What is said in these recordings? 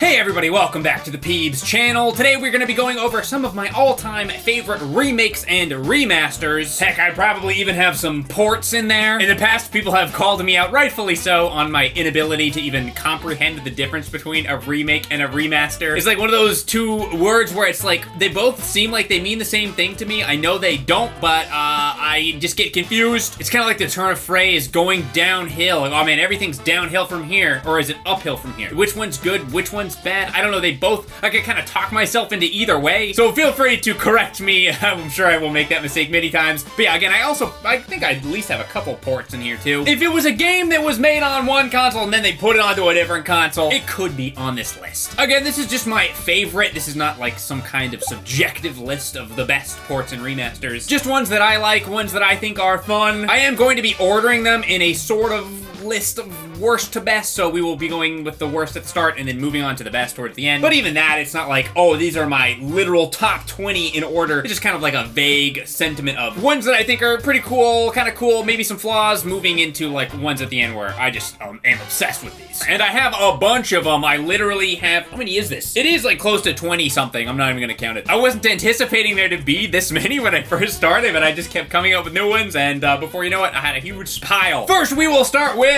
Hey everybody, welcome back to the Peebs channel. Today we're going to be going over some of my all-time favorite remakes and remasters. Heck, I probably even have some ports in there. In the past, people have called me out, rightfully so, on my inability to even comprehend the difference between a remake and a remaster. It's like one of those two words where it's like, they both seem like they mean the same thing to me. I know they don't, but I just get confused. It's kind of like the turn of phrase, going downhill. Like, oh man, everything's downhill from here, or is it uphill from here? Which one's good? Which one's bad? I don't know. They both, I can kind of talk myself into either way. So feel free to correct me. I'm sure I will make that mistake many times. But yeah, again, I think I at least have a couple ports in here too. If it was a game that was made on one console and then they put it onto a different console, it could be on this list. Again, this is just my favorite. This is not like some kind of subjective list of the best ports and remasters. Just ones that I like, ones that I think are fun. I am going to be ordering them in a sort of list of worst to best, so we will be going with the worst at the start and then moving on to the best towards the end. But even that, it's not like, oh, these are my literal top 20 in order. It's just kind of like a vague sentiment of ones that I think are pretty cool, kind of cool, maybe some flaws, moving into like ones at the end where I just am obsessed with these. And I have a bunch of them. I literally have, how many is this? It is like close to 20 something. I'm not even gonna count it. I wasn't anticipating there to be this many when I first started, but I just kept coming up with new ones, and before you know it, I had a huge pile. First, we will start with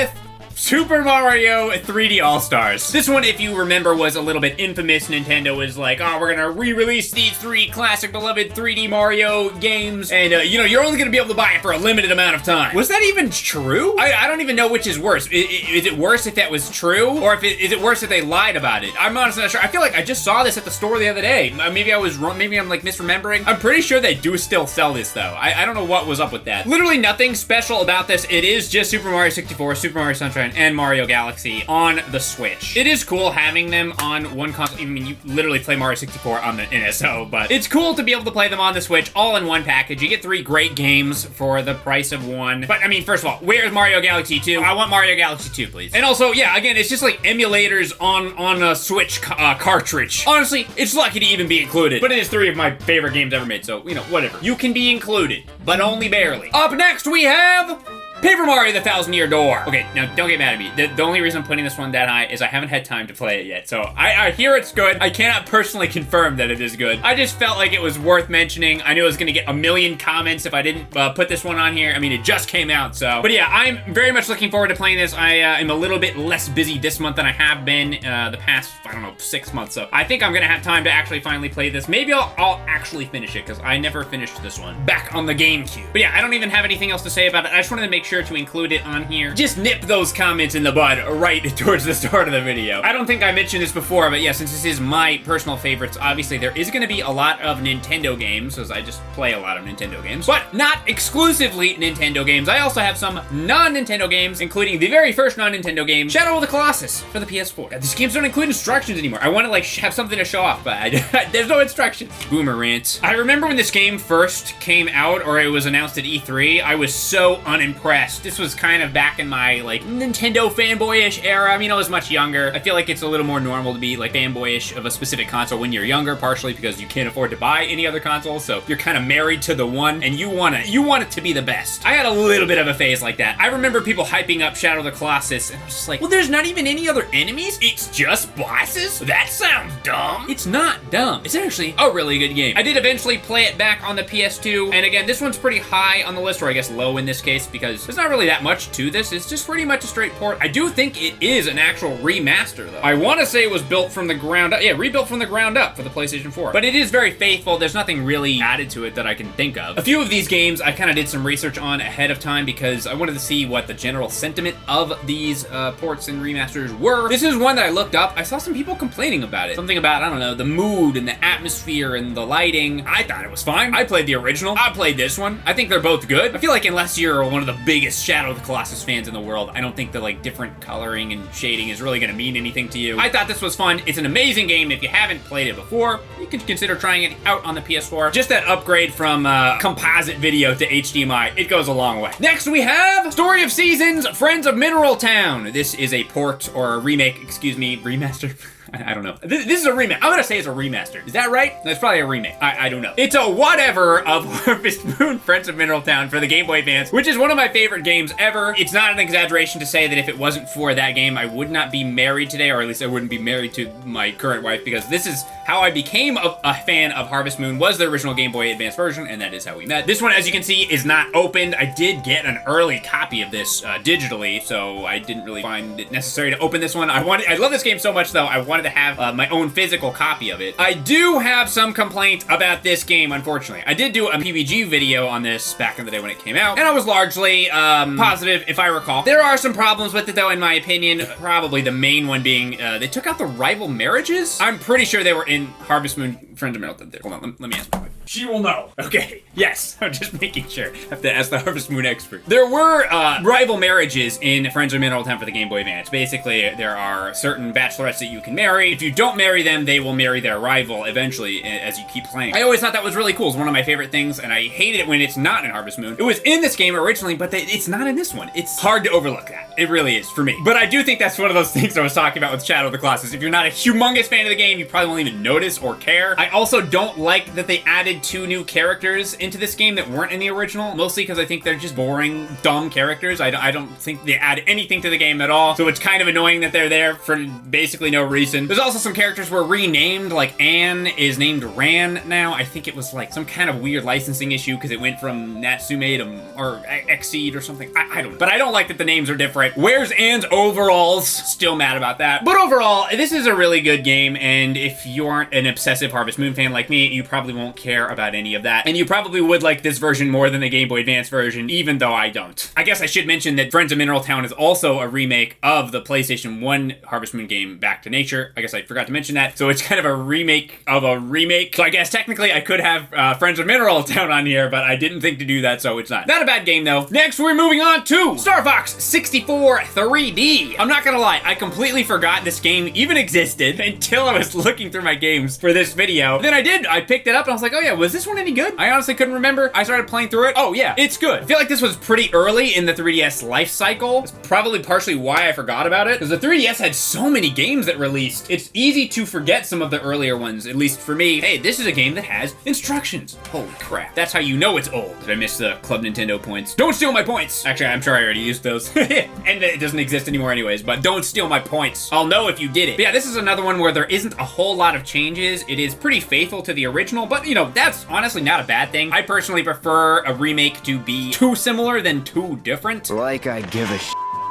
Super Mario 3D All-Stars. This one, if you remember, was a little bit infamous. Nintendo was like, oh, we're gonna re-release these three classic beloved 3D Mario games, and you know, you're only gonna be able to buy it for a limited amount of time. Was that even true? I don't even know which is worse. Is it worse if that was true, or is it worse if they lied about it? I'm honestly not sure. I feel like I just saw this at the store the other day. Maybe I was wrong. Maybe I'm like misremembering. I'm pretty sure they do still sell this though. I don't know what was up with that. Literally nothing special about this. It is just Super Mario 64, Super Mario Sunshine, and Mario Galaxy on the Switch. It is cool having them on one console. I mean, you literally play Mario 64 on the NSO, but it's cool to be able to play them on the Switch all in one package. You get 3 great games for the price of one. But I mean, first of all, where's Mario Galaxy 2? I want Mario Galaxy 2, please. And also, yeah, again, it's just like emulators on a Switch cartridge. Honestly, it's lucky to even be included. But it is 3 of my favorite games ever made, so, you know, whatever. You can be included, but only barely. Up next, we have Paper Mario: The Thousand Year Door. Okay, now don't get mad at me. The only reason I'm putting this one that high is I haven't had time to play it yet. So I hear it's good. I cannot personally confirm that it is good. I just felt like it was worth mentioning. I knew I was gonna get a million comments if I didn't put this one on here. I mean, it just came out, so. But yeah, I'm very much looking forward to playing this. I am a little bit less busy this month than I have been the past, I don't know, 6 months. So I think I'm gonna have time to actually finally play this. Maybe I'll actually finish it, because I never finished this one back on the GameCube. But yeah, I don't even have anything else to say about it. I just wanted to make sure to include it on here. Just nip those comments in the bud right towards the start of the video. I don't think I mentioned this before, but yeah, since this is my personal favorites, obviously there is going to be a lot of Nintendo games, as I just play a lot of Nintendo games, but not exclusively Nintendo games. I also have some non-Nintendo games, including the very first non-Nintendo game, Shadow of the Colossus for the PS4. These games don't include instructions anymore. I want to like have something to show off, but there's no instructions. Boomer rant. I remember when this game first came out, or it was announced at E3, I was so unimpressed. This was kind of back in my like Nintendo fanboyish era. I mean, I was much younger. I feel like it's a little more normal to be like fanboyish of a specific console when you're younger, partially because you can't afford to buy any other console, so you're kind of married to the one, and you want it to be the best. I had a little bit of a phase like that. I remember people hyping up Shadow of the Colossus, and I was just like, well, there's not even any other enemies? It's just bosses? That sounds dumb. It's not dumb. It's actually a really good game. I did eventually play it back on the PS2, and again, this one's pretty high on the list, or I guess low in this case, because there's not really that much to this. It's just pretty much a straight port. I do think it is an actual remaster, though. I want to say it was built from the ground up. Yeah, rebuilt from the ground up for the PlayStation 4. But it is very faithful. There's nothing really added to it that I can think of. A few of these games I kind of did some research on ahead of time because I wanted to see what the general sentiment of these ports and remasters were. This is one that I looked up. I saw some people complaining about it. Something about, I don't know, the mood and the atmosphere and the lighting. I thought it was fine. I played the original. I played this one. I think they're both good. I feel like unless you're one of the biggest Shadow of the Colossus fans in the world, I don't think that like different coloring and shading is really gonna mean anything to you. I thought this was fun. It's an amazing game. If you haven't played it before, you can consider trying it out on the PS4. Just that upgrade from composite video to HDMI, it goes a long way. Next we have Story of Seasons, Friends of Mineral Town. This is a port, or a remake, excuse me, remaster. I don't know. This is a remake. I'm gonna say it's a remaster. Is that right? That's probably a remake. I don't know. It's a whatever of Harvest Moon Friends of Mineral Town for the Game Boy Advance, which is one of my favorite games ever. It's not an exaggeration to say that if it wasn't for that game, I would not be married today, or at least I wouldn't be married to my current wife, because this is how I became a fan of Harvest Moon, was the original Game Boy Advance version, and that is how we met. This one, as you can see, is not opened. I did get an early copy of this digitally, so I didn't really find it necessary to open this one. I love this game so much, though, I wanted to have my own physical copy of it. I do have some complaint about this game, unfortunately. I did do a PBG video on this back in the day when it came out, and I was largely positive, if I recall. There are some problems with it, though, in my opinion. Probably the main one being they took out the rival marriages. I'm pretty sure they were in Harvest Moon Friends of Mineral Town. Hold on, let me ask my wife. She will know. Okay, yes, I'm just making sure. I have to ask the Harvest Moon expert. There were rival marriages in Friends of Mineral Town for the Game Boy Advance. Basically, there are certain bachelorettes that you can marry. If you don't marry them, they will marry their rival eventually as you keep playing. I always thought that was really cool. It's one of my favorite things, and I hated it when it's not in Harvest Moon. It was in this game originally, but it's not in this one. It's hard to overlook that. It really is, for me. But I do think that's one of those things I was talking about with Shadow of the Colossus. If you're not a humongous fan of the game, you probably won't even notice or care. I also don't like that they added 2 new characters into this game that weren't in the original, mostly because I think they're just boring, dumb characters. I don't think they add anything to the game at all, so it's kind of annoying that they're there for basically no reason. There's also some characters were renamed, like Anne is named Ran now. I think it was like some kind of weird licensing issue because it went from Natsume to, or Exceed or something. I don't know. But I don't like that the names are different. Where's Anne's overalls? Still mad about that. But overall, this is a really good game, and if you aren't an obsessive Harvest Moon fan like me, you probably won't care about any of that. And you probably would like this version more than the Game Boy Advance version, even though I don't. I guess I should mention that Friends of Mineral Town is also a remake of the PlayStation 1 Harvest Moon game Back to Nature. I guess I forgot to mention that. So it's kind of a remake of a remake. So I guess technically I could have Friends of Mineral Town on here, but I didn't think to do that, so it's not. Not a bad game, though. Next, we're moving on to Star Fox 64 3D. I'm not gonna lie, I completely forgot this game even existed until I was looking through my games for this video. Then I did. I picked it up and I was like, oh yeah, was this one any good? I honestly couldn't remember. I started playing through it. Oh yeah, it's good. I feel like this was pretty early in the 3DS life cycle. It's probably partially why I forgot about it, because the 3DS had so many games that released. It's easy to forget some of the earlier ones, at least for me. Hey, this is a game that has instructions. Holy crap. That's how you know it's old. Did I miss the Club Nintendo points? Don't steal my points! Actually, I'm sure I already used those. And it doesn't exist anymore anyways, but don't steal my points. I'll know if you did it. But yeah, this is another one where there isn't a whole lot of changes. It is pretty faithful to the original, but you know, that's honestly not a bad thing. I personally prefer a remake to be too similar than too different. Like I give a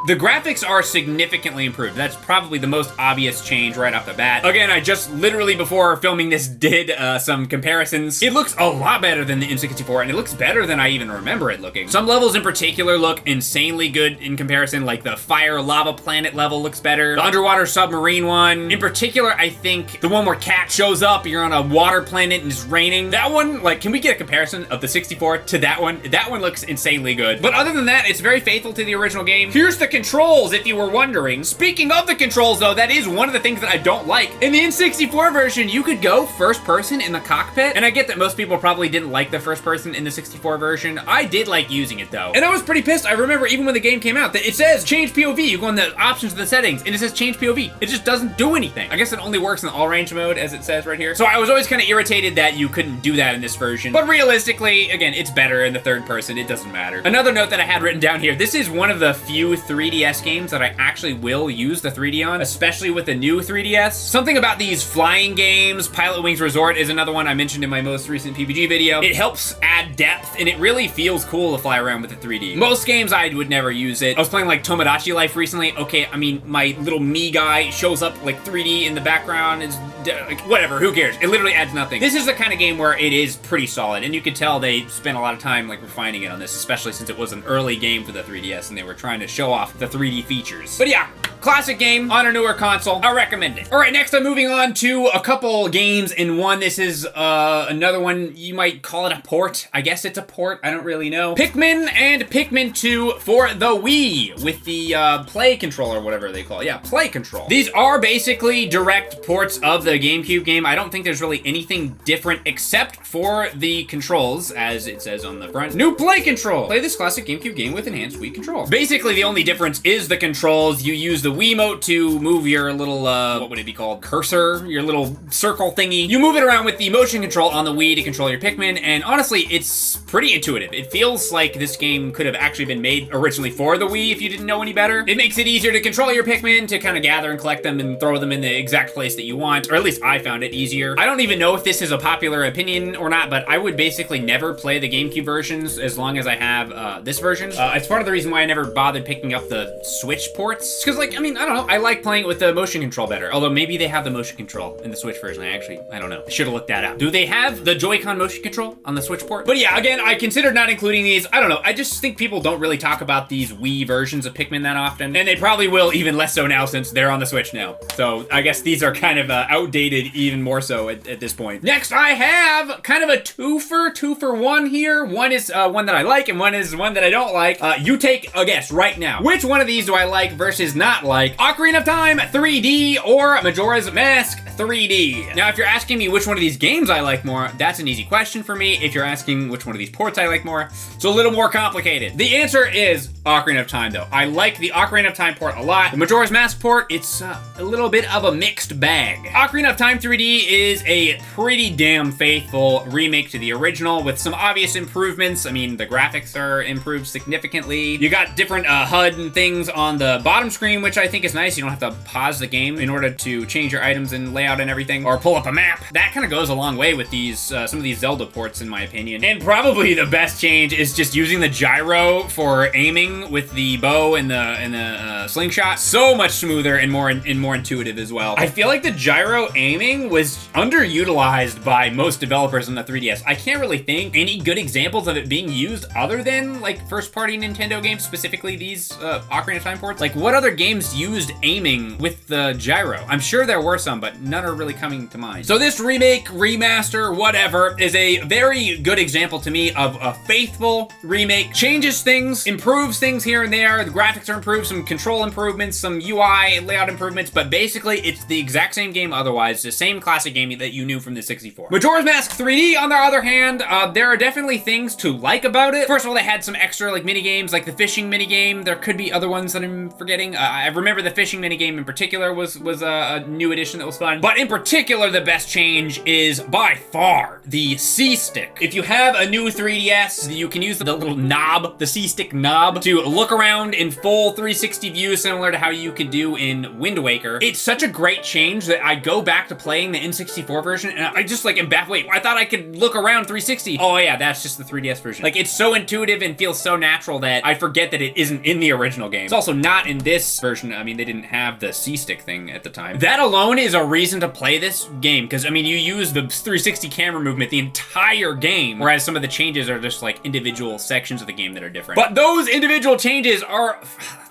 The graphics are significantly improved. That's probably the most obvious change right off the bat. Again, I just literally before filming this did some comparisons. It looks a lot better than the N64, and it looks better than I even remember it looking. Some levels in particular look insanely good in comparison, like the Fire Lava Planet level looks better. The underwater submarine one. In particular, I think the one where Cat shows up, you're on a water planet and it's raining. That one, like, can we get a comparison of the 64 to that one? That one looks insanely good. But other than that, it's very faithful to the original game. Here's the controls, if you were wondering. Speaking of the controls, though, that is one of the things that I don't like. In the N64 version, you could go first person in the cockpit, and I get that most people probably didn't like the first person in the 64 version. I did like using it, though. And I was pretty pissed. I remember even when the game came out, that it says change POV. You go in the options of the settings, and it says change POV. It just doesn't do anything. I guess it only works in the all-range mode, as it says right here. So I was always kind of irritated that you couldn't do that in this version. But realistically, again, it's better in the third person. It doesn't matter. Another note that I had written down here, this is one of the few 3DS games that I actually will use the 3D on, especially with the new 3DS. Something about these flying games, Pilot Wings Resort is another one I mentioned in my most recent PBG video. It helps add depth, and it really feels cool to fly around with the 3D. Most games I would never use it. I was playing like Tomodachi Life recently. Okay, I mean, my little me guy shows up like 3D in the background. It's like, whatever, who cares? It literally adds nothing. This is the kind of game where it is pretty solid, and you can tell they spent a lot of time like refining it on this, especially since it was an early game for the 3DS and they were trying to show off the 3D features. But yeah, classic game on a newer console. I recommend it. All right, next I'm moving on to a couple games in one. This is another one, you might call it a port. I guess it's a port, I don't really know. Pikmin and Pikmin 2 for the Wii with the Play Control or whatever they call it. Yeah, Play Control. These are basically direct ports of the GameCube game. I don't think there's really anything different except for the controls, as it says on the front. New Play Control. Play this classic GameCube game with enhanced Wii controls. Basically, the only difference difference is the controls. You use the Wiimote to move your little, what would it be called? Cursor? Your little circle thingy. You move it around with the motion control on the Wii to control your Pikmin, and honestly, it's pretty intuitive. It feels like this game could have actually been made originally for the Wii if you didn't know any better. It makes it easier to control your Pikmin, to kind of gather and collect them and throw them in the exact place that you want, or at least I found it easier. I don't even know if this is a popular opinion or not, but I would basically never play the GameCube versions as long as I have this version. It's part of the reason why I never bothered picking up the Switch ports. Because, like, I mean, I don't know. I like playing it with the motion control better. Although maybe they have the motion control in the Switch version. I don't know. I should have looked that up. Do they have the Joy-Con motion control on the Switch port? But yeah, again, I considered not including these. I don't know. I just think people don't really talk about these Wii versions of Pikmin that often. And they probably will even less so now since they're on the Switch now. So I guess these are kind of outdated even more so at this point. Next, I have kind of a two for one here. One is one that I like and one is one that I don't like. You take a guess right now. Which one of these do I like versus not like? Ocarina of Time 3D or Majora's Mask 3D? Now, if you're asking me which one of these games I like more, that's an easy question for me. If you're asking which one of these ports I like more, it's a little more complicated. The answer is Ocarina of Time, though. I like the Ocarina of Time port a lot. The Majora's Mask port, it's a little bit of a mixed bag. Ocarina of Time 3D is a pretty damn faithful remake to the original with some obvious improvements. I mean, the graphics are improved significantly. You got different HUD and things on the bottom screen, which I think is nice. You don't have to pause the game in order to change your items and layout and everything, or pull up a map. That kind of goes a long way with these, some of these Zelda ports, in my opinion. And probably the best change is just using the gyro for aiming with the bow and the slingshot. So much smoother and more intuitive as well. I feel like the gyro aiming was underutilized by most developers on the 3DS. I can't really think any good examples of it being used other than like first-party Nintendo games, specifically these Ocarina of Time ports. Like, what other games used aiming with the gyro? I'm sure there were some, but none are really coming to mind. So this remake, remaster, whatever, is a very good example to me of a faithful remake. Changes things, improves things here and there. The graphics are improved, some control improvements, some UI layout improvements, but basically it's the exact same game otherwise, the same classic game that you knew from the 64. Majora's Mask 3D, on the other hand, there are definitely things to like about it. First of all, they had some extra like mini games, like the fishing mini game. There could be other ones that I'm forgetting. I remember the fishing mini game in particular was a new addition that was fun. But in particular, the best change is by far the C-Stick. If you have a new 3DS, you can use the little knob, the C-Stick knob, to look around in full 360 view, similar to how you could do in Wind Waker. It's such a great change that I go back to playing the N64 version and I just like am baffled. Wait, I thought I could look around 360. Oh yeah, that's just the 3DS version. Like, it's so intuitive and feels so natural that I forget that it isn't in the original game. It's also not in this version. I mean, they didn't have the C-Stick thing at the time. That alone is a reason to play this game, because I mean, you use the 360 camera movement the entire game, whereas some of the changes are just like individual sections of the game that are different. But those individual changes are,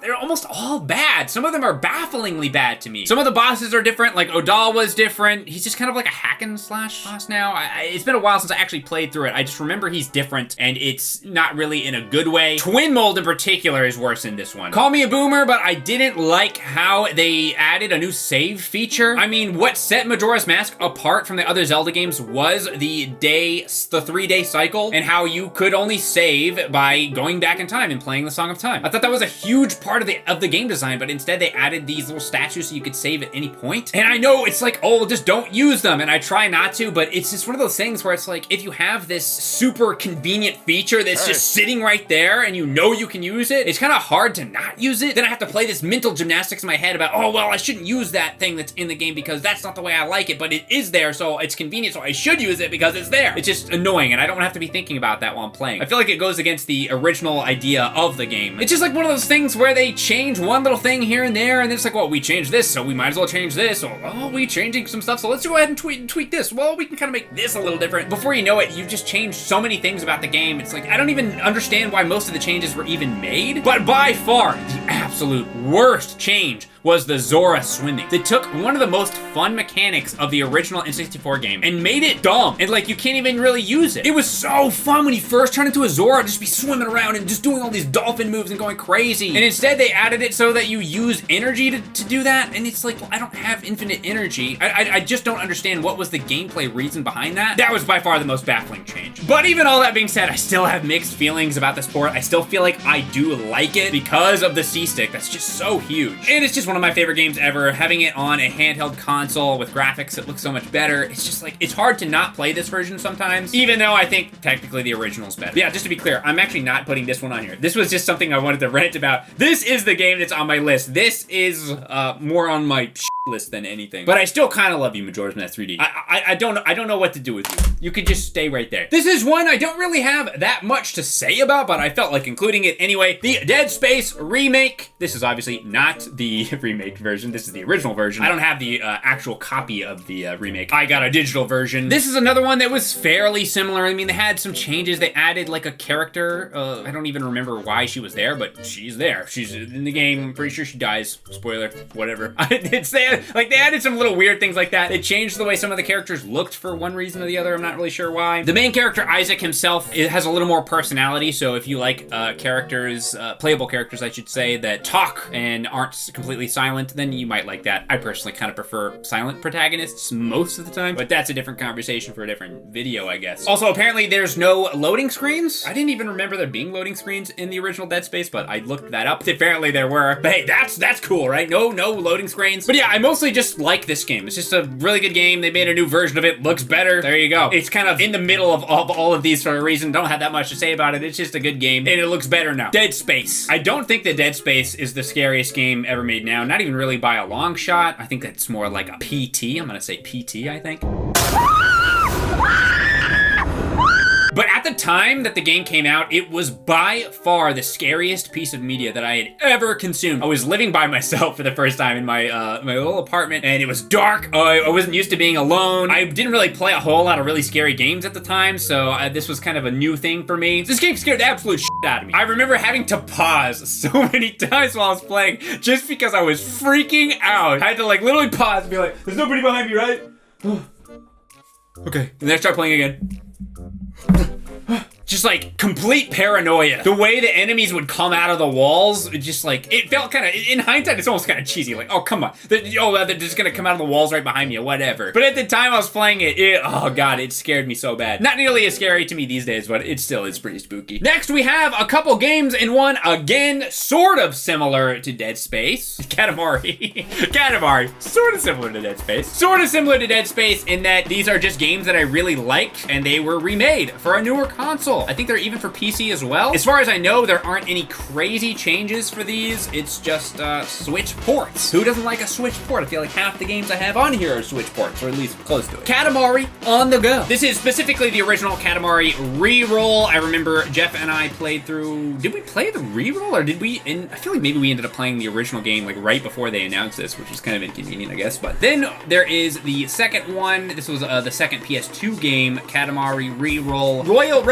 they're almost all bad. Some of them are bafflingly bad to me. Some of the bosses are different, like Odal was different. He's just kind of like a hack and slash boss now. It's been a while since I actually played through it. I just remember he's different, and it's not really in a good way. Twin Mold in particular is worse in this one. Call me a boomer, but I didn't like how they added a new save feature. I mean, what set Majora's Mask apart from the other Zelda games was the 3-day cycle, and how you could only save by going back in time and playing the Song of Time. I thought that was a huge part of the game design, but instead they added these little statues so you could save at any point. And I know it's like, oh, just don't use them, and I try not to, but it's just one of those things where it's like, if you have this super convenient feature that's just sitting right there and you know you can use it, it's kind of hard to not use it. Then I have to play this mental gymnastics in my head about, oh, well, I shouldn't use that thing that's in the game because that's not the way I like it, but it is there, so it's convenient, so I should use it because it's there. It's just annoying, and I don't have to be thinking about that while I'm playing. I feel like it goes against the original idea of the game. It's just like one of those things where they change one little thing here and there, and it's like, well, we changed this, so we might as well change this, or, oh, we changing some stuff, so let's go ahead and tweak this. Well, we can kind of make this a little different. Before you know it, you've just changed so many things about the game. It's like, I don't even understand why most of the changes were even made, but by far, the absolute worst change was the Zora swimming. They took one of the most fun mechanics of the original N64 game and made it dumb, and like, you can't even really use it. It was so fun when you first turned into a Zora, just be swimming around and just doing all these dolphin moves and going crazy. And instead they added it so that you use energy to do that, and it's like, well, I don't have infinite energy. I just don't understand what was the gameplay reason behind that. That was by far the most baffling change. But even all that being said, I still have mixed feelings about this port. I still feel like I do like it because of the C-Stick stick that's just so huge. And it's just one of my favorite games ever. Having it on a handheld console with graphics that look so much better, it's just like, it's hard to not play this version sometimes, even though I think technically the original's better. But yeah, just to be clear, I'm actually not putting this one on here. This was just something I wanted to rant about. This is the game that's on my list. This is more on my list than anything. But I still kind of love you, Majora's Mask 3D. I don't know what to do with you. You could just stay right there. This is one I don't really have that much to say about, but I felt like including it anyway. The Dead Space remake. This is obviously not the remake version. This is the original version. I don't have the actual copy of the remake. I got a digital version. This is another one that was fairly similar. I mean, they had some changes. They added like a character. I don't even remember why she was there, but she's there. She's in the game. I'm pretty sure she dies. Spoiler, whatever. It's there. Like, they added some little weird things like that. They changed the way some of the characters looked for one reason or the other. I'm not really sure why. The main character, Isaac himself, it has a little more personality. So if you like characters, playable characters, I should say, that talk and aren't completely silent, then you might like that. I personally kind of prefer silent protagonists most of the time, but that's a different conversation for a different video, I guess. Also, apparently there's no loading screens. I didn't even remember there being loading screens in the original Dead Space, but I looked that up. Apparently there were. But hey, that's cool, right? No loading screens. But yeah, I mostly just like this game. It's just a really good game. They made a new version of it. Looks better. There you go. It's kind of in the middle of all of these for a reason. Don't have that much to say about it. It's just a good game, and it looks better now. Dead Space. I don't think that Dead Space is the scariest game ever made now. Not even really by a long shot. I think that's more like a PT. I'm gonna say PT, I think. But at the time that the game came out, it was by far the scariest piece of media that I had ever consumed. I was living by myself for the first time in my my little apartment, and it was dark. I wasn't used to being alone. I didn't really play a whole lot of really scary games at the time, so this was kind of a new thing for me. This game scared the absolute shit out of me. I remember having to pause so many times while I was playing just because I was freaking out. I had to like literally pause and be like, there's nobody behind me, right? Okay, and then I start playing again. Just like complete paranoia. The way the enemies would come out of the walls, just like, it felt kind of, in hindsight, it's almost kind of cheesy. Like, oh, come on. They're just gonna come out of the walls right behind me or whatever. But at the time I was playing it, oh God, it scared me so bad. Not nearly as scary to me these days, but it still is pretty spooky. Next, we have a couple games in one, again, sort of similar to Dead Space. Katamari. Katamari, sort of similar to Dead Space. Sort of similar to Dead Space in that these are just games that I really like, and they were remade for a newer console. I think they're even for PC as well. As far as I know, there aren't any crazy changes for these. It's just Switch ports. Who doesn't like a Switch port? I feel like half the games I have on here are Switch ports, or at least close to it. Katamari on the go. This is specifically the original Katamari Reroll. I remember Jeff and I played through, did we play the Reroll, or did we, I feel like maybe we ended up playing the original game like right before they announced this, which is kind of inconvenient, I guess. But then there is the second one. This was the second PS2 game, Katamari Reroll Royal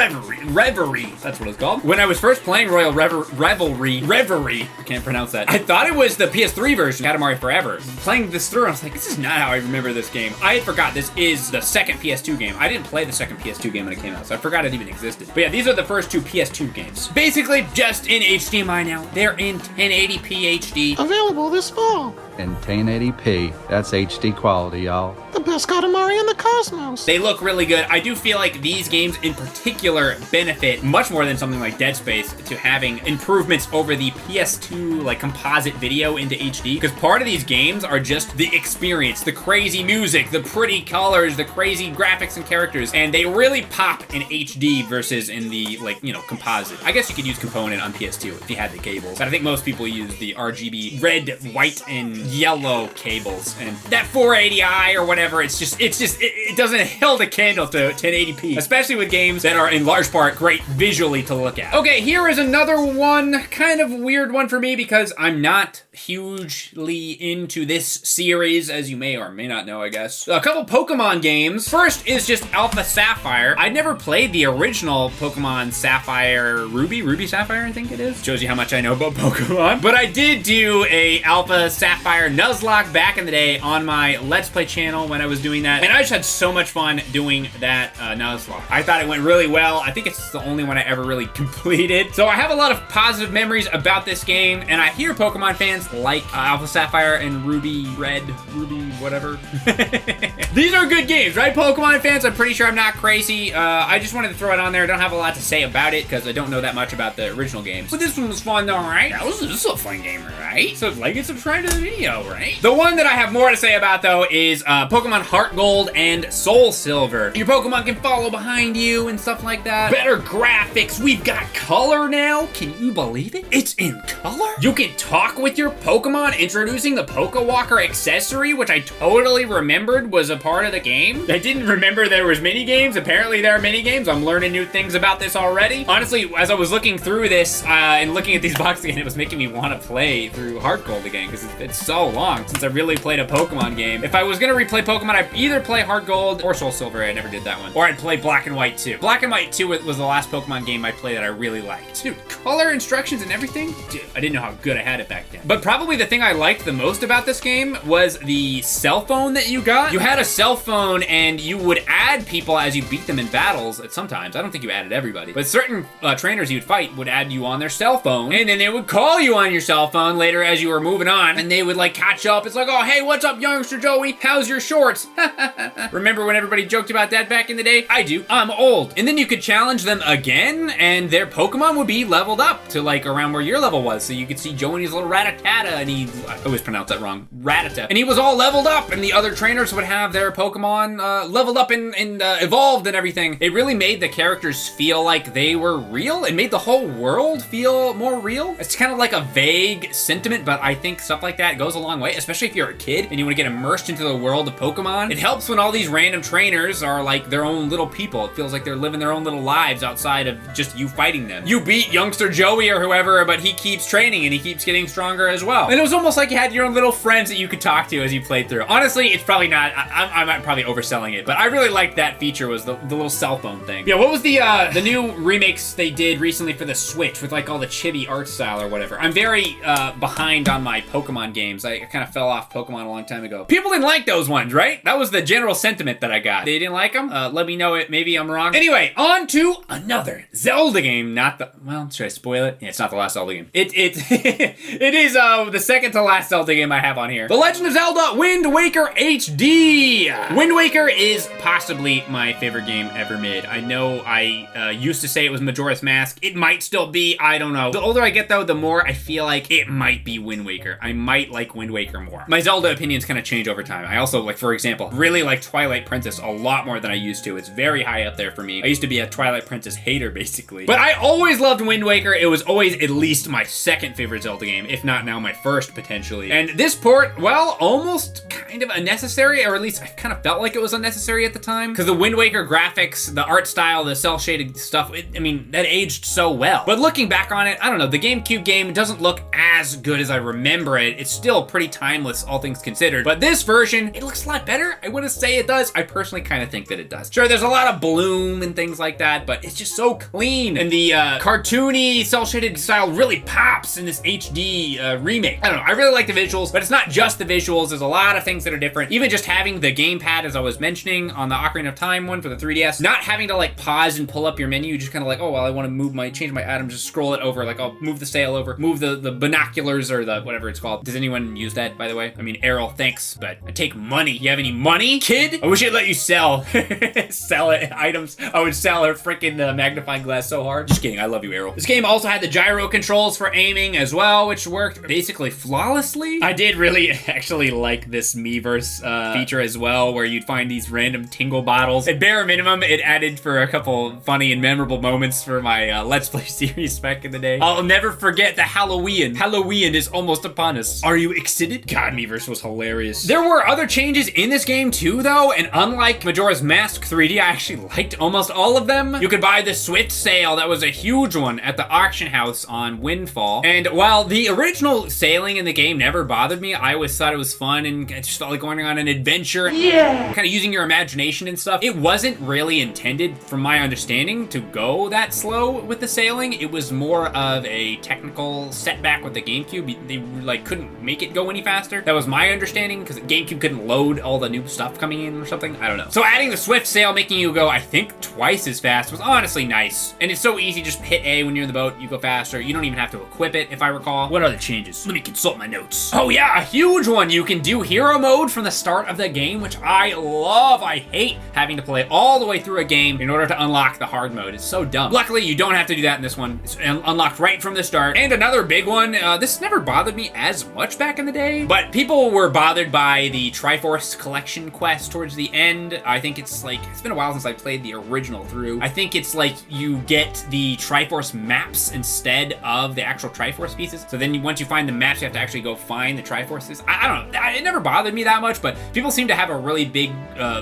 Reverie, that's what it's called. When I was first playing Royal Reverie, I can't pronounce that. I thought it was the PS3 version, Katamari Forever. Playing this through, I was like, this is not how I remember this game. I forgot this is the second PS2 game. I didn't play the second PS2 game when it came out, so I forgot it even existed. But yeah, these are the first two PS2 games. Basically, just in HDMI now. They're in 1080p HD. Available this fall. In 1080p. That's HD quality, y'all. The best Katamari in the cosmos. They look really good. I do feel like these games in particular benefit much more than something like Dead Space to having improvements over the PS2 like composite video into HD, because part of these games are just the experience, the crazy music, the pretty colors, the crazy graphics and characters, and they really pop in HD versus in the like, you know, composite. I guess you could use component on PS2 if you had the cables, but I think most people use the RGB red, white, and yellow cables, and that 480i or whatever, it doesn't hold a candle to 1080p, especially with games that are in large part great visually to look at. Okay, here is another one, kind of weird one for me because I'm not hugely into this series, as you may or may not know, I guess. A couple Pokemon games. First is just Alpha Sapphire. I never played the original Pokemon Sapphire Ruby Sapphire, I think it is. Shows you how much I know about Pokemon. But I did do a Alpha Sapphire Nuzlocke back in the day on my Let's Play channel when I was doing that, and I just had so much fun doing that Nuzlocke. I thought it went really well. I think it's the only one I ever really completed. So I have a lot of positive memories about this game, and I hear Pokemon fans games like Alpha Sapphire and Ruby Red, Ruby whatever. These are good games, right, Pokemon fans? I'm pretty sure I'm not crazy. I just wanted to throw it on there. I don't have a lot to say about it because I don't know that much about the original games. But this one was fun though, right? This is a fun game, right? So like and subscribe to the video, right? The one that I have more to say about though is Pokemon Heart Gold and Soul Silver. Your Pokemon can follow behind you and stuff like that. Better graphics. We've got color now. Can you believe it? It's in color. You can talk with your Pokemon, introducing the Pokewalker accessory, which I totally remembered was a part of the game. I didn't remember there was mini games. Apparently there are mini games. I'm learning new things about this already. Honestly, as I was looking through this and looking at these boxes again, it was making me want to play through Heart Gold again because it's so long since I really played a Pokemon game. If I was gonna replay Pokemon, I'd either play Heart Gold or Soul Silver. I never did that one. Or I'd play Black and White 2. Black and White 2 was the last Pokemon game I played that I really liked. Dude, color instructions and everything? Dude, I didn't know how good I had it back then. But probably the thing I liked the most about this game was the cell phone that you got. You had a cell phone and you would add people as you beat them in battles sometimes. I don't think you added everybody. But certain trainers you'd fight would add you on their cell phone, and then they would call you on your cell phone later as you were moving on, and they would like catch up. It's like, oh, hey, what's up, youngster Joey? How's your shorts? Remember when everybody joked about that back in the day? I do. I'm old. And then you could challenge them again, and their Pokemon would be leveled up to like around where your level was. So you could see Joey's little Rattata, and I always pronounce that wrong, Rattata. And he was all leveled up, and the other trainers would have their Pokemon leveled up and evolved and everything. It really made the characters feel like they were real. It made the whole world feel more real. It's kind of like a vague sentiment, but I think stuff like that goes a long way, especially if you're a kid and you want to get immersed into the world of Pokemon. It helps when all these random trainers are like their own little people. It feels like they're living their own little lives outside of just you fighting them. You beat youngster Joey or whoever, but he keeps training and he keeps getting stronger as well. And it was almost like you had your own little friends that you could talk to as you played through. Honestly, it's probably not, I'm probably overselling it, but I really liked that feature, was the little cell phone thing. Yeah, what was the new remakes they did recently for the Switch with like all the chibi art style or whatever? I'm very behind on my Pokemon games. I kind of fell off Pokemon a long time ago. People didn't like those ones, right? That was the general sentiment that I got. They didn't like them? Let me know it. Maybe I'm wrong. Anyway, on to another Zelda game. Not the, well, should I spoil it? Yeah, it's not the last Zelda game. It is the second to last Zelda game I have on here. The Legend of Zelda Wind Waker HD. Wind Waker is possibly my favorite game ever made. I know I used to say it was Majora's Mask. It might still be, I don't know. The older I get though, the more I feel like it might be Wind Waker. I might like Wind Waker more. My Zelda opinions kind of change over time. I also, like, for example, really like Twilight Princess a lot more than I used to. It's very high up there for me. I used to be a Twilight Princess hater, basically. But I always loved Wind Waker. It was always at least my second favorite Zelda game, if not now my first, potentially. And this port, well, almost kind of unnecessary, or at least I kind of felt like it was unnecessary at the time, because the Wind Waker graphics, the art style, the cel-shaded stuff, I mean, that aged so well. But looking back on it, I don't know, the GameCube game doesn't look as good as I remember it. It's still pretty timeless, all things considered. But this version, it looks a lot better. I wouldn't say it does. I personally kind of think that it does. Sure, there's a lot of bloom and things like that, but it's just so clean. And the cartoony, cel-shaded style really pops in this HD remake. I don't know, I really like the visuals, but it's not just the visuals. There's a lot of things that are different. Even just having the gamepad, as I was mentioning, on the Ocarina of Time one for the 3DS, not having to like pause and pull up your menu, just kind of like, oh, well, I want to move change my item, just scroll it over, like I'll move the sail over, move the binoculars or the whatever it's called. Does anyone use that, by the way? I mean, Errol, thanks, but I take money. You have any money, kid? I wish I'd let you sell items. I would sell her freaking magnifying glass so hard. Just kidding, I love you, Errol. This game also had the gyro controls for aiming as well, which worked basically flawlessly. I did really actually like this Miiverse feature as well, where you'd find these random tingle bottles. At bare minimum, it added for a couple funny and memorable moments for my Let's Play series back in the day. I'll never forget the Halloween. Halloween is almost upon us. Are you excited? God, Miiverse was hilarious. There were other changes in this game too, though, and unlike Majora's Mask 3D, I actually liked almost all of them. You could buy the Swift Sail. That was a huge one at the auction house on Windfall. And while the original sailing in the game never bothered me, I always thought it was fun and it just felt like going on an adventure. Yeah! Kind of using your imagination and stuff. It wasn't really intended, from my understanding, to go that slow with the sailing. It was more of a technical setback with the GameCube. They like couldn't make it go any faster. That was my understanding, because the GameCube couldn't load all the new stuff coming in or something. I don't know. So adding the Swift Sail, making you go, I think, twice as fast was honestly nice. And it's so easy, just hit A when you're in the boat, you go faster. You don't even have to equip it, if I recall. What other changes? is. Let me consult my notes. Oh yeah, a huge one. You can do hero mode from the start of the game, which I love. I hate having to play all the way through a game in order to unlock the hard mode. It's so dumb. Luckily, you don't have to do that in this one. It's unlocked right from the start. And another big one, this never bothered me as much back in the day, but people were bothered by the Triforce collection quest towards the end. I think it's like, it's been a while since I played the original through. I think it's like you get the Triforce maps instead of the actual Triforce pieces. So then once you find the maps, you have to actually go find the Triforces. I don't know, it never bothered me that much, but people seem to have a really big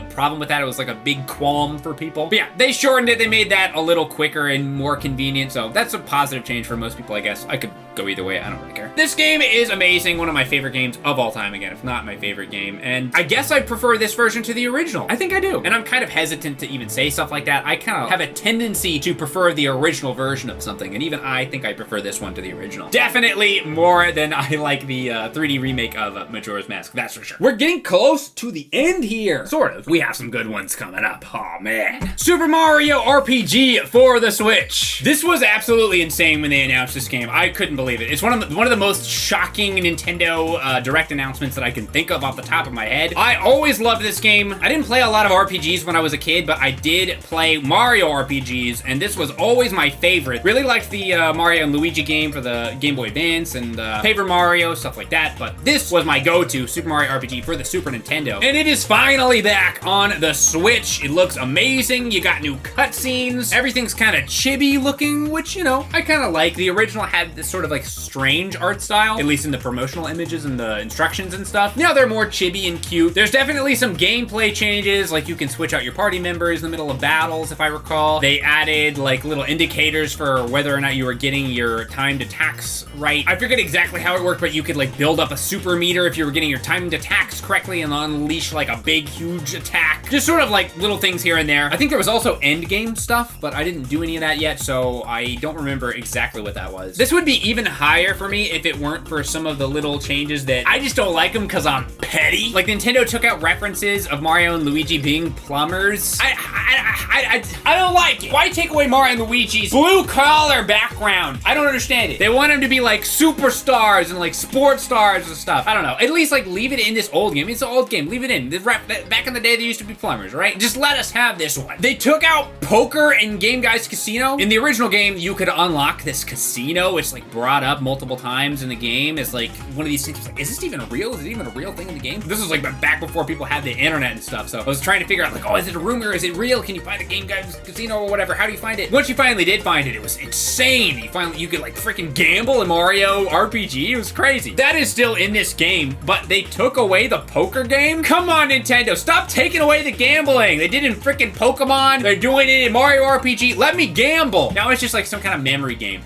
problem with that. It was like a big qualm for people. But yeah, they shortened it. They made that a little quicker and more convenient. So that's a positive change for most people, I guess. I could go either way. I don't really care. This game is amazing. One of my favorite games of all time, again, if not my favorite game. And I guess I prefer this version to the original. I think I do. And I'm kind of hesitant to even say stuff like that. I kind of have a tendency to prefer the original version of something. And even I think I prefer this one to the original. Definitely more than I like the 3D remake of Majora's Mask. That's for sure. We're getting close to the end here. Sort of. We have some good ones coming up. Oh, man. Super Mario RPG for the Switch. This was absolutely insane when they announced this game. I couldn't believe it. It's one of the most shocking Nintendo Direct announcements that I can think of off the top of my head. I always loved this game. I didn't play a lot of RPGs when I was a kid, but I did play Mario RPGs, and this was always my favorite. Really liked the Mario and Luigi game for the Game Boy Advance and Paper Mario, stuff like that, but this was my go-to Super Mario RPG for the Super Nintendo. And it is finally back on the Switch. It looks amazing. You got new cutscenes. Everything's kind of chibi looking, which, you know, I kind of like. The original had this sort of like strange art style, at least in the promotional images and the instructions and stuff. Now they're more chibi and cute. There's definitely some gameplay changes, like you can switch out your party members in the middle of battles, if I recall. They added like little indicators for whether or not you were getting your timed attacks right. I forget exactly how it worked, but you could like build up a super meter if you were getting your timed attacks correctly and unleash like a big, huge attack. Just sort of like little things here and there. I think there was also end game stuff, but I didn't do any of that yet, so I don't remember exactly what that was. This would be even higher for me if it weren't for some of the little changes that I just don't like them because I'm petty. Like Nintendo took out references of Mario and Luigi being plumbers. I don't like it. Why take away Mario and Luigi's blue collar background? I don't understand it. They want them to be like superstars and like sports stars and stuff. I don't know. At least like leave it in this old game. It's an old game. Leave it in. Back in the day, they used to be plumbers, right? Just let us have this one. They took out poker in Game Guy's Casino. In the original game, you could unlock this casino. It's like brought up multiple times in the game. It's like one of these things. Like, is this even real? Is it even a real thing in the game? This was like back before people had the internet and stuff. So I was trying to figure out like, oh, is it a rumor? Is it real? Can you find the Game Guy's Casino or whatever? How do you find it? Once you finally did find it, it was insane. You could like freaking gamble in Mario RPG. It was crazy. That is still in this game, but they took away the poker game? Come on, Nintendo. Stop taking away the gambling. They did it in freaking Pokemon. They're doing it in Mario RPG. Let me gamble. Now it's just like some kind of memory game.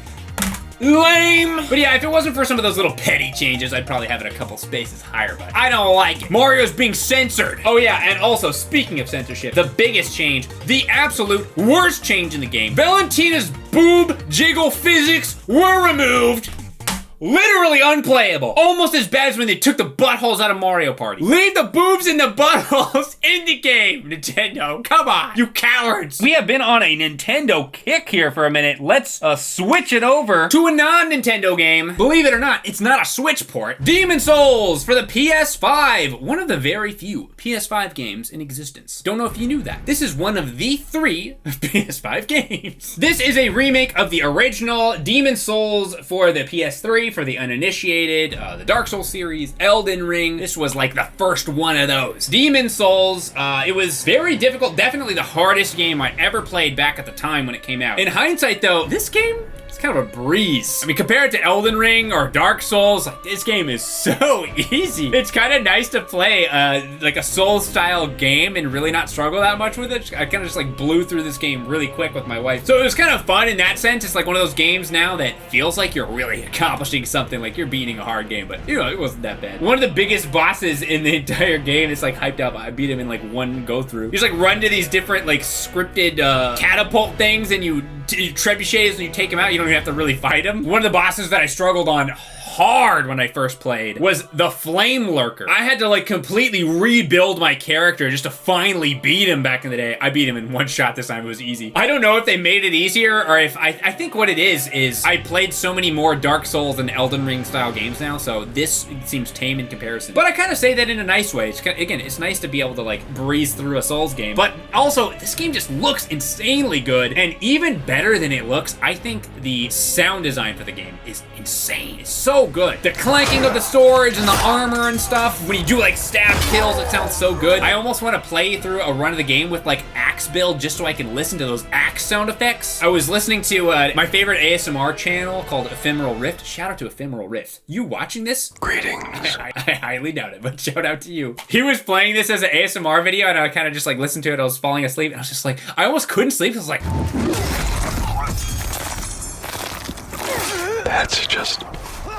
Lame. But yeah, if it wasn't for some of those little petty changes, I'd probably have it a couple spaces higher, but I don't like it. Mario's being censored. Oh yeah, and also, speaking of censorship, the biggest change, the absolute worst change in the game, Valentina's boob jiggle physics were removed. Literally unplayable. Almost as bad as when they took the buttholes out of Mario Party. Leave the boobs and the buttholes in the game, Nintendo. Come on, you cowards. We have been on a Nintendo kick here for a minute. Let's switch it over to a non-Nintendo game. Believe it or not, it's not a Switch port. Demon Souls for the PS5. One of the very few PS5 games in existence. Don't know if you knew that. This is one of the 3 PS5 games. This is a remake of the original Demon Souls for the PS3. For the uninitiated, the Dark Souls series, Elden Ring. This was like the first one of those. Demon Souls, it was very difficult, definitely the hardest game I ever played back at the time when it came out. In hindsight though, this game, kind of a breeze. I mean, compared to Elden Ring or Dark Souls, like this game is so easy. It's kind of nice to play like a Souls style game and really not struggle that much with it. I kind of just like blew through this game really quick with my wife. So it was kind of fun in that sense. It's like one of those games now that feels like you're really accomplishing something, like you're beating a hard game, but you know, it wasn't that bad. One of the biggest bosses in the entire game is like hyped up. I beat him in like one go through. You just like run to these different like scripted catapult things and you trebuchets and you take him out. You don't even have to really fight him. One of the bosses that I struggled on hard when I first played was the Flame Lurker. I had to like completely rebuild my character just to finally beat him back in the day. I beat him in one shot this time. It was easy. I don't know if they made it easier or if I think what it is I played so many more Dark Souls and Elden Ring style games now, so this seems tame in comparison. But I kind of say that in a nice way. Again, it's nice to be able to like breeze through a Souls game, but also this game just looks insanely good, and even better than it looks, I think the sound design for the game is insane. It's so good. The clanking of the swords and the armor and stuff, when you do like stab kills, it sounds so good. I almost want to play through a run of the game with like axe build just so I can listen to those axe sound effects. I was listening to my favorite ASMR channel called Ephemeral Rift. Shout out to Ephemeral Rift. You watching this? Greetings. I highly doubt it, but shout out to you. He was playing this as an ASMR video, and I kind of just like listened to it. I was falling asleep, and I was just like, I almost couldn't sleep. I was like, That's just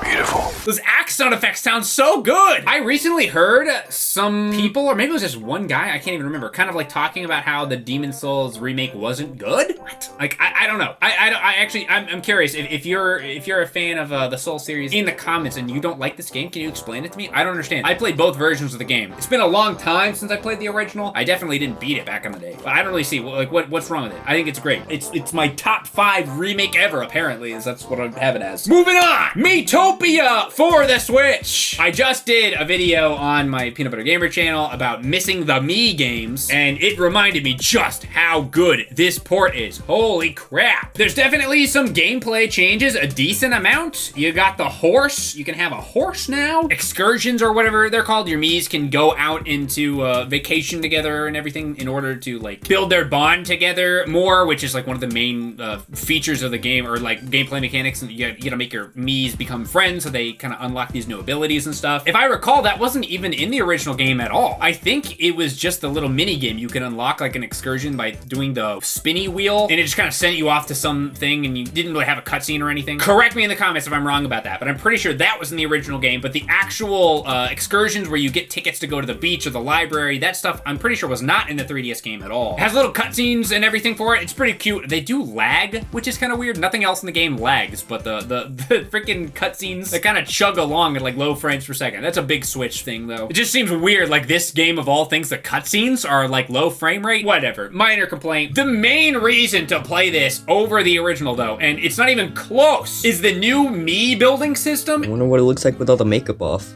beautiful. those axe sound effects sound so good. I recently heard some people, or maybe it was just one guy, I can't even remember, kind of like talking about how the Demon Souls remake wasn't good. What? Like, I don't know. I'm curious if you're a fan of the Soul series in the comments and you don't like this game, can you explain it to me? I don't understand. I played both versions of the game. It's been a long time since I played the original. I definitely didn't beat it back in the day, but I don't really see what's wrong with it. I think it's great. It's my top 5 remake ever, apparently, is that's what I have it as. Moving on, Miitopia for the Switch. I just did a video on my Peanut Butter Gamer channel about missing the Mii games, and it reminded me just how good this port is. Holy crap. There's definitely some gameplay changes, a decent amount. You got the horse. You can have a horse now. Excursions or whatever they're called. Your Miis can go out into vacation together and everything in order to like build their bond together more, which is like one of the main features of the game, or like gameplay mechanics. And you gotta make your Miis become friends so they kind of unlock these new abilities and stuff. If I recall, that wasn't even in the original game at all. I think it was just a little mini game. You can unlock like an excursion by doing the spinny wheel, and it just kind of sent you off to something, and you didn't really have a cutscene or anything. Correct me in the comments if I'm wrong about that, but I'm pretty sure that was in the original game. But the actual excursions where you get tickets to go to the beach or the library, that stuff I'm pretty sure was not in the 3DS game at all. It has little cutscenes and everything for it. It's pretty cute. They do lag, which is kind of weird. Nothing else in the game lags, but the freaking cutscenes, they kind of chug along at like low frames per second. That's a big Switch thing though. It just seems weird, like this game of all things, the cutscenes are like low frame rate. Whatever, minor complaint. The main reason to play this over the original though, and it's not even close, is the new Mii building system. I wonder what it looks like with all the makeup off.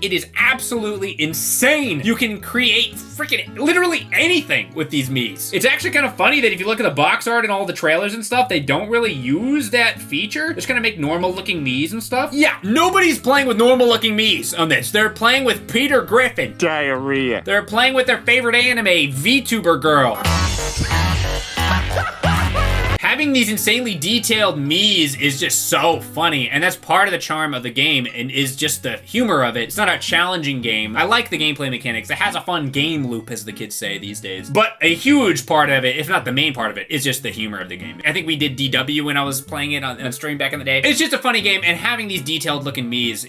It is absolutely insane. You can create freaking literally anything with these Miis. It's actually kind of funny that if you look at the box art and all the trailers and stuff, they don't really use that feature. They're just gonna make normal looking Miis and stuff. Yeah, nobody's playing with normal looking Miis on this. They're playing with Peter Griffin. Diarrhea. They're playing with their favorite anime, VTuber Girl. Having these insanely detailed Miis is just so funny, and that's part of the charm of the game, and is just the humor of it. It's not a challenging game. I like the gameplay mechanics. It has a fun game loop, as the kids say these days. But a huge part of it, if not the main part of it, is just the humor of the game. I think we did DW when I was playing it on stream back in the day. It's just a funny game, and having these detailed looking Miis,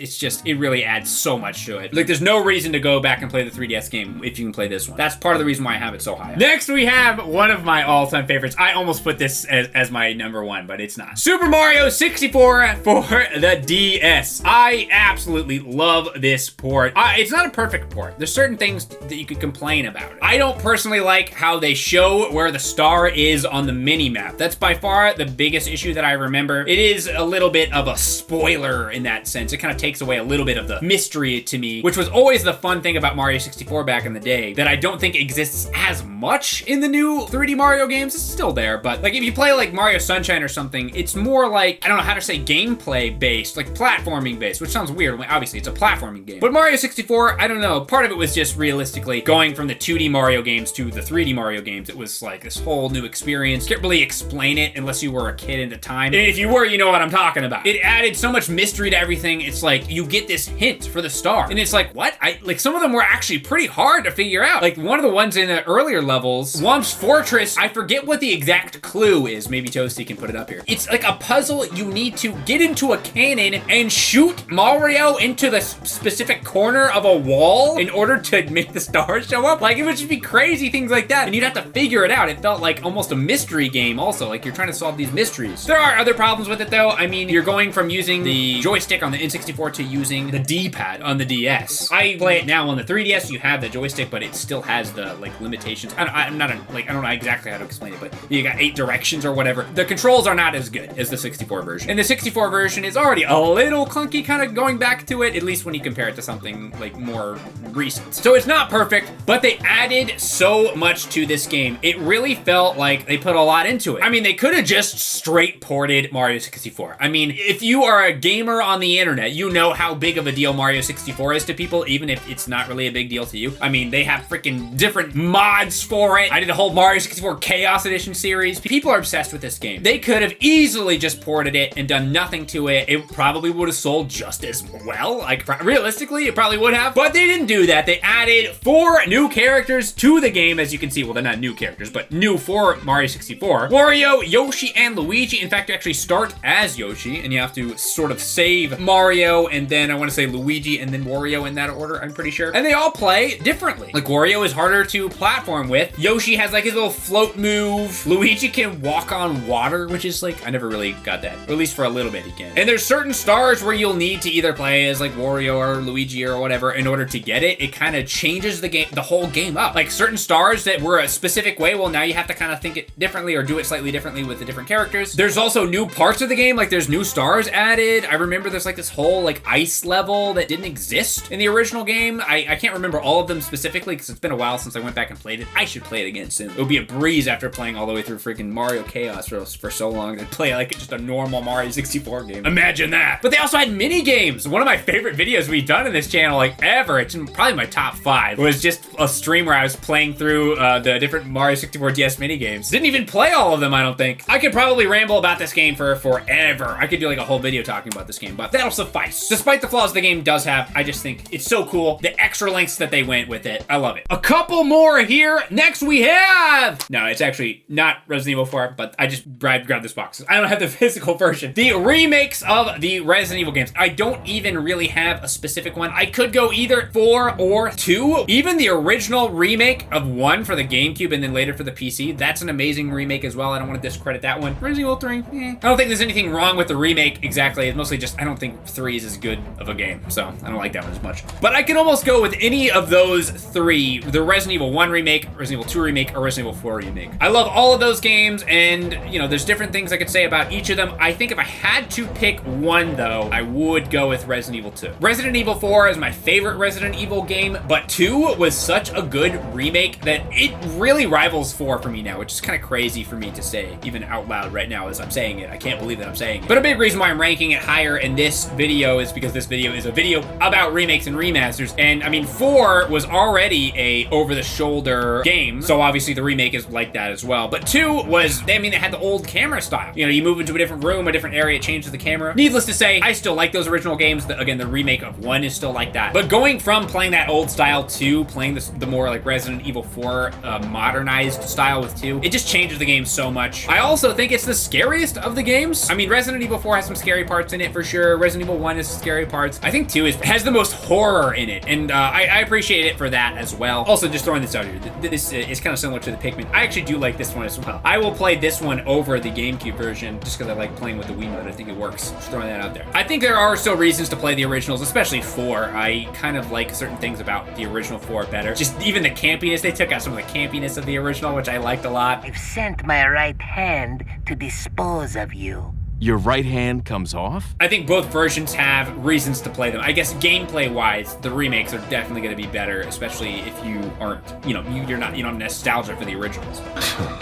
it really adds so much to it. Like, there's no reason to go back and play the 3DS game if you can play this one. That's part of the reason why I have it so high. Next, we have one of my all-time favorites. I almost put this as my number one, but it's not. Super Mario 64 for the DS. I absolutely love this port. It's not a perfect port. There's certain things that you could complain about. I don't personally like how they show where the star is on the mini-map. That's by far the biggest issue that I remember. It is a little bit of a spoiler in that sense. It kind of takes away a little bit of the mystery to me, which was always the fun thing about Mario 64 back in the day that I don't think exists as much in the new 3D Mario games. It's still there, but like if you play like Mario Sunshine or something, it's more like, I don't know how to say, gameplay based, like platforming based, which sounds weird. Obviously, it's a platforming game. But Mario 64, I don't know, part of it was just realistically going from the 2D Mario games to the 3D Mario games. It was like this whole new experience. Can't really explain it unless you were a kid at the time. And if you were, you know what I'm talking about. It added so much mystery to everything. It's like, you get this hint for the star. And it's like, what? Like some of them were actually pretty hard to figure out. Like one of the ones in the earlier levels, Whomp's Fortress, I forget what the exact clue is. maybe Toasty can put it up here. It's like a puzzle. You need to get into a cannon and shoot Mario into the specific corner of a wall in order to make the stars show up. Like, it would just be crazy things like that, and you'd have to figure it out. It felt like almost a mystery game also, like you're trying to solve these mysteries. There are other problems with it though. I mean, you're going from using the joystick on the N64 to using the D-pad on the DS. I play it now on the 3DS. You have the joystick, but it still has the like limitations. I don't know exactly how to explain it, but you got 8 directions or whatever. The controls are not as good as the 64 version. And the 64 version is already a little clunky, kind of going back to it, at least when you compare it to something like more recent. So it's not perfect, but they added so much to this game. It really felt like they put a lot into it. I mean, they could have just straight ported Mario 64. I mean, if you are a gamer on the internet, you know how big of a deal Mario 64 is to people, even if it's not really a big deal to you. I mean, they have freaking different mods for it. I did a whole Mario 64 Chaos Edition series. People are obsessed with this game. They could have easily just ported it and done nothing to it. It probably would have sold just as well. Like, realistically, it probably would have. But they didn't do that. They added 4 new characters to the game, as you can see. Well, they're not new characters, but new for Mario 64. Wario, Yoshi, and Luigi. In fact, you actually start as Yoshi, and you have to sort of save Mario, and then I want to say Luigi, and then Wario in that order, I'm pretty sure. And they all play differently. Like, Wario is harder to platform with. Yoshi has like his little float move. Luigi can walk on water, which is like, I never really got that. Or at least for a little bit he can. And there's certain stars where you'll need to either play as like Wario or Luigi or whatever in order to get it. It kind of changes the game, the whole game up. Like certain stars that were a specific way, well, now you have to kind of think it differently or do it slightly differently with the different characters. There's also new parts of the game, like there's new stars added. I remember there's like this whole like ice level that didn't exist in the original game. I can't remember all of them specifically because it's been a while since I went back and played it. I should play it again soon. It would be a breeze after playing all the way through freaking Mario Chaos for so long to play like just a normal Mario 64 game. Imagine that. But they also had mini games. One of my favorite videos we've done in this channel like ever, it's in probably my top 5, was just a stream where I was playing through the different Mario 64 DS mini games. Didn't even play all of them, I don't think. I could probably ramble about this game for forever. I could do like a whole video talking about this game, but that'll suffice. Despite the flaws the game does have, I just think it's so cool. The extra lengths that they went with it, I love it. A couple more here. Next we have, no, it's actually not Resident Evil 4, but I just grabbed this box. I don't have the physical version. The remakes of the Resident Evil games. I don't even really have a specific one. I could go either 4 or 2. Even the original remake of 1 for the GameCube and then later for the PC, that's an amazing remake as well. I don't want to discredit that one. Resident Evil 3, I don't think there's anything wrong with the remake exactly. It's mostly just, I don't think 3 is as good of a game, so I don't like that one as much. But I can almost go with any of those 3, the Resident Evil 1 remake, Resident Evil 2 remake, or Resident Evil 4 remake. I love all of those games, and you know, there's different things I could say about each of them. I think if I had to pick one though, I would go with Resident Evil 2. Resident Evil 4 is my favorite Resident Evil game, but 2 was such a good remake that it really rivals 4 for me now, which is kind of crazy for me to say, even out loud right now as I'm saying it. I can't believe that I'm saying it. But a big reason why I'm ranking it higher in this video is because this video is a video about remakes and remasters, and I mean, 4 was already a over-the-shoulder game, so obviously the remake is like that as well. But 2 was, I mean, it had the old camera style. You know, you move into a different room, a different area, it changes the camera. Needless to say, I still like those original games. Again, the remake of 1 is still like that. But going from playing that old style to playing the more like Resident Evil 4 modernized style with 2, it just changes the game so much. I also think it's the scariest of the games. I mean, Resident Evil 4 has some scary parts in it for sure. Resident Evil 1 has scary parts. I think 2 has the most horror in it, and I appreciate it for that as well. Also, just throwing this out here, this is kind of similar to the Pikmin. I actually do like this one as well. I will play this one over the GameCube version just because I like playing with the Wii mode. I think it works. Just throwing that out there. I think there are still reasons to play the originals, especially 4. I kind of like certain things about the original 4 better. Just even the campiness. They took out some of the campiness of the original, which I liked a lot. I've sent my right hand to dispose of you. Your right hand comes off? I think both versions have reasons to play them. I guess gameplay-wise, the remakes are definitely going to be better, especially if you aren't, you know, you don't have nostalgia for the originals.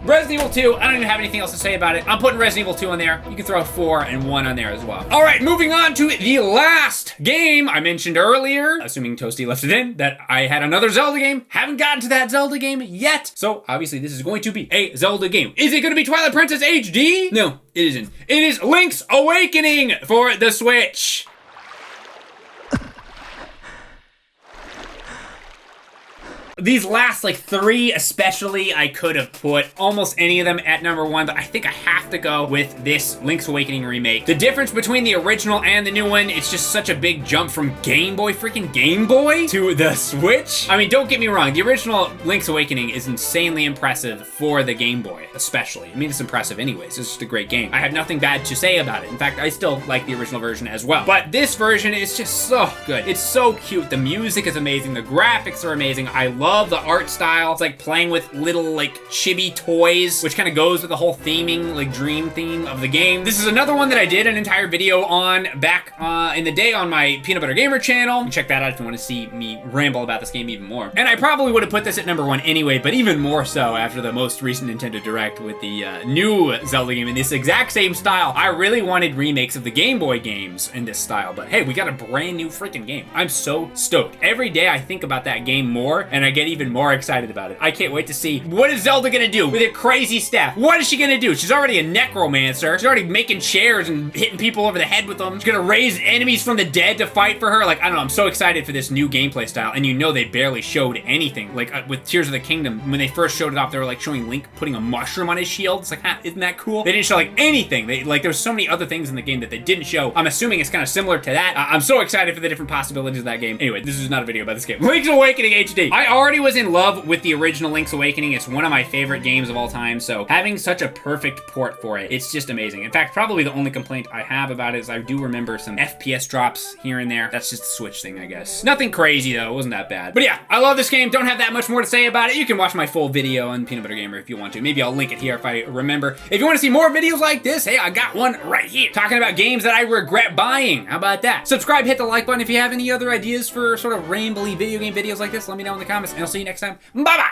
Resident Evil 2, I don't even have anything else to say about it. I'm putting Resident Evil 2 on there. You can throw 4 and 1 on there as well. All right, moving on to the last game I mentioned earlier, assuming Toasty left it in, that I had another Zelda game. Haven't gotten to that Zelda game yet. So obviously this is going to be a Zelda game. Is it going to be Twilight Princess HD? No, it isn't. It is Link's Awakening for the These last like 3 especially, I could have put almost any of them at number 1, but I think I have to go with this Link's Awakening remake. The difference between the original and the new one, it's just such a big jump from freaking Game Boy to the Switch. I mean, don't get me wrong, the original Link's Awakening is insanely impressive for the Game Boy, especially. I mean, it's impressive anyways. It's just a great game. I have nothing bad to say about it. In fact, I still like the original version as well. But this version is just so good. It's so cute. The music is amazing. The graphics are amazing. I love the art style. It's like playing with little like chibi toys, which kind of goes with the whole theming, like dream theme of the game. This is another one that I did an entire video on back in the day on my Peanut Butter Gamer channel. Check that out if you want to see me ramble about this game even more. And I probably would have put this at number 1 anyway, but even more so after the most recent Nintendo Direct with the new Zelda game in this exact same style. I really wanted remakes of the Game Boy games in this style, but hey, we got a brand new freaking game. I'm so stoked. Every day I think about that game more, and I get even more excited about it. I can't wait to see what is Zelda gonna do with her crazy staff. What is she gonna do? She's already a necromancer. She's already making chairs and hitting people over the head with them. She's gonna raise enemies from the dead to fight for her. Like, I don't know, I'm so excited for this new gameplay style, and you know they barely showed anything. Like, with Tears of the Kingdom, when they first showed it off, they were like showing Link putting a mushroom on his shield. It's like, isn't that cool? They didn't show like anything. There's so many other things in the game that they didn't show. I'm assuming it's kind of similar to that. I'm so excited for the different possibilities of that game. Anyway, this is not a video about this game. Link's Awakening HD. I already was in love with the original Link's Awakening. It's one of my favorite games of all time, so having such a perfect port for it, it's just amazing. In fact, probably the only complaint I have about it is I do remember some FPS drops here and there. That's just a Switch thing, I guess. Nothing crazy though, it wasn't that bad. But yeah, I love this game. Don't have that much more to say about it. You can watch my full video on Peanut Butter Gamer if you want to. Maybe I'll link it here if I remember. If you want to see more videos like this, hey, I got one right here talking about games that I regret buying. How about that? Subscribe, hit the like button. If you have any other ideas for sort of rambly video game videos like this, let me know in the comments, and I'll see you next time. Bye-bye!